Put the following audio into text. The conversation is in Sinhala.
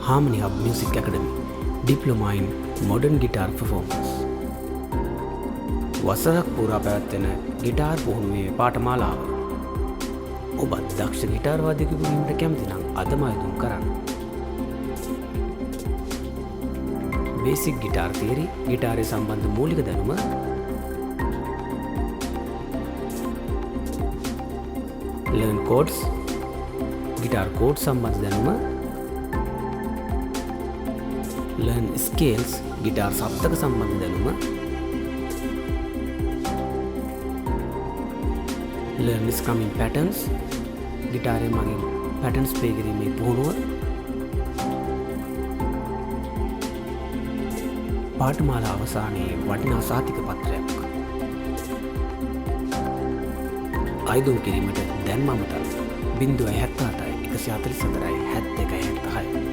Harmony Hub Music Academy, Diploma in Modern Guitar Performance. වසරක් පුරා පැවැත්වෙන ගිටාර් පුහුණුවේ පාඨමාලාව. ඔබත් දක්ෂ ගිටාර් වාදකයෙකු වීමට කැමති නම් අදම අයදුම් කරන්න. බේසික් ගිටාර් තියරි, ගිටාරය සම්බන්ධ මූලික දැනුම, learn chords, ගිටාර් කෝඩ් සම්බන්ධ දැනුම, learn scales, ගිටාර් සප්තක සම්බන්ධ දැනුම, learn strumming patterns, ගිටාරය මගින් patterns ප්ලේ කිරීමේ පුහුණුව. පාඨමාලා අවසානයේ වටිනා සාතික පත්‍රයක්. අයදුම් කිරීමට දැන්ම අමතන්න 077 144 72 76